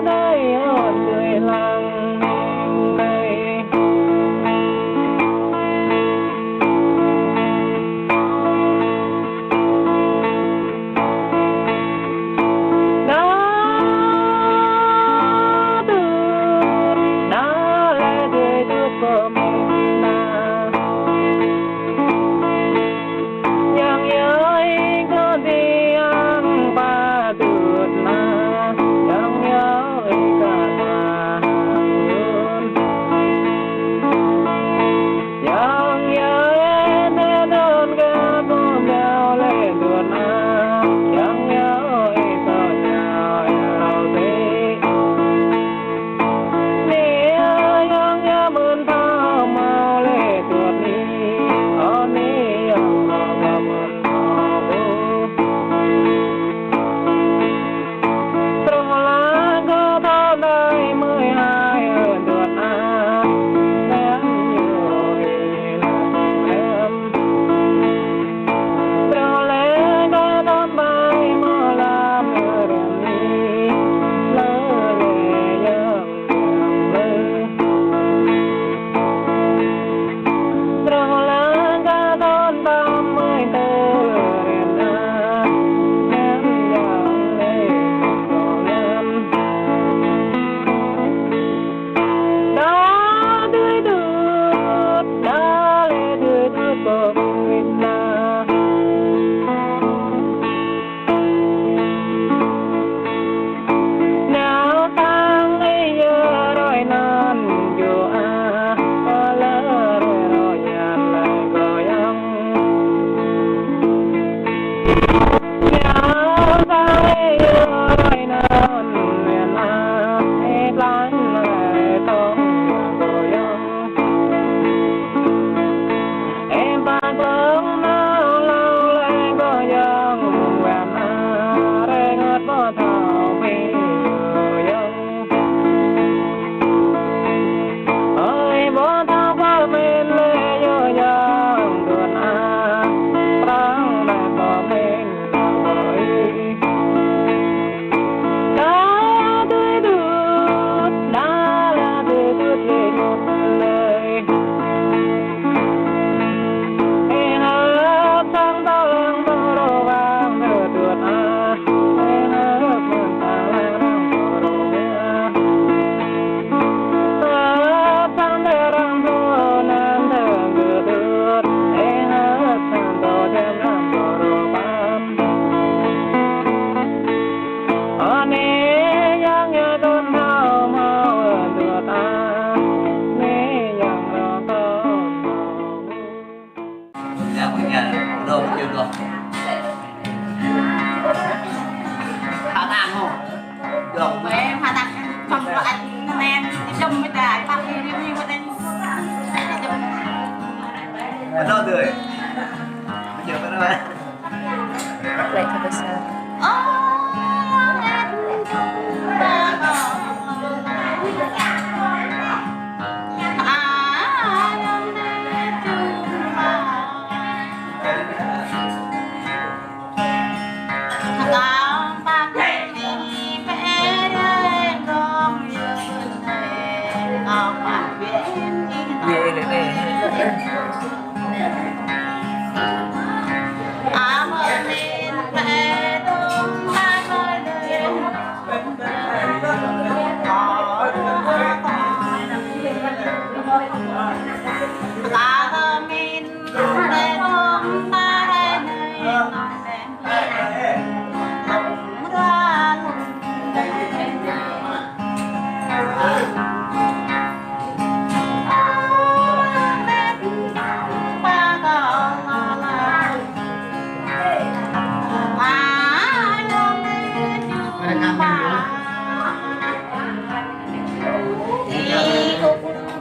đây ở người làng này của mình là yang nhớ có đi ăn ba được mà yang nhớ cả mà luôn yang nhớ em đơn ga bom đeo lên đường à yang nhớ sao chào đâu thế yang nhớ mơn mau lệ tuột đi ở ní ông lo mơn trong lá có bao đời 12 ở tuột à em nhiều em trong lẽ có đón bay mơ làm ở đèn đi lỡ lệ yang trong lá ga đón 34 đèn à em yang lệ em đã tươi đượt đã lệ tươi đượt của mình là nào tăng ấy giờ rồi non dù à có lỡ rồi nhạt lại có yang nào tăng ấy giờ rồi non miền à hết lắm lại không có yang em bạc lớn nào lâu lại có yang quen à để ngất bỏ thảo vì yang ơi bỏ thảo qua bên lệ yo yang đường à đang lại bỏ bên rồi đã tươi đượt đã là tươi đượt về một lời em hỡp sang tao lang tao đồ vàng thở tuột à em hỡp mơn tao lang tao đồ vàng hỡp sang tao lang tao nam thở ngựa đượt em hỡp sang tao thêm nam tao đồ vàng ở nè yang nhớ tôn thao mau ở tuột à nè yang lo tôn thao dạ bây giờ đồ chưa được phá tan không được Tụi em phá tan không có anh em đi chung với trời bắt đi review với anh bắt đầu rồi bây giờ bắt đầu đấy Lại thật là sao? Về lại nè.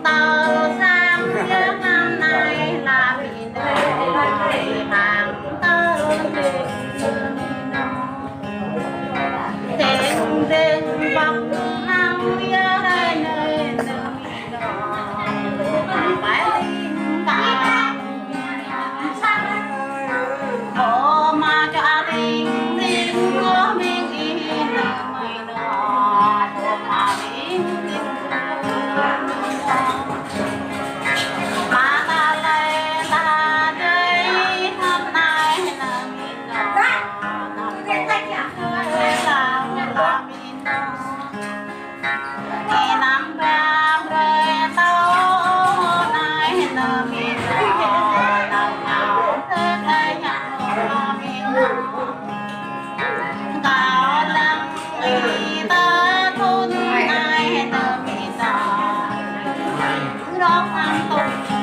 Tàu sam nước năm nghe nắng ram rơi tao nay nở mi nào nào thế đây nhạo mi cao lăng y ta thôn nay nở mi nào đó mang tục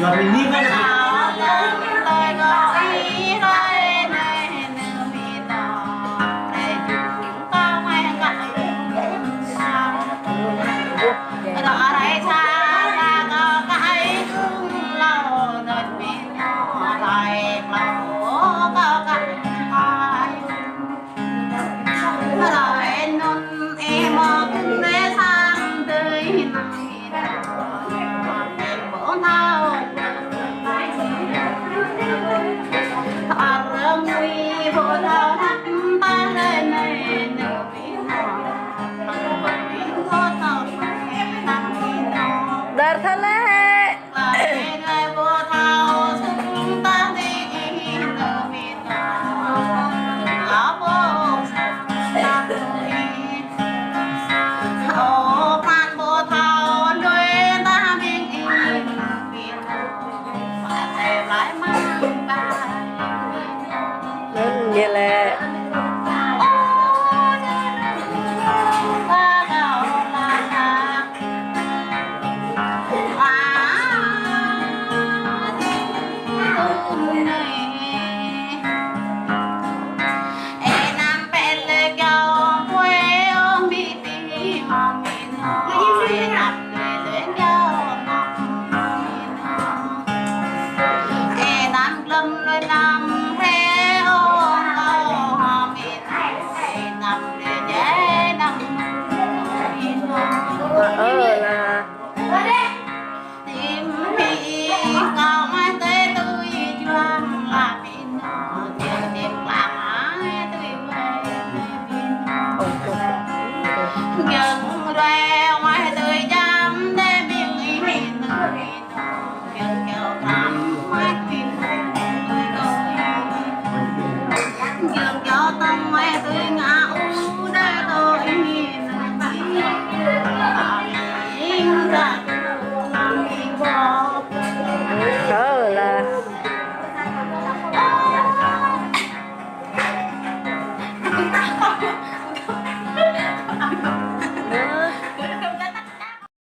giờ mình đi ngay là Dar thala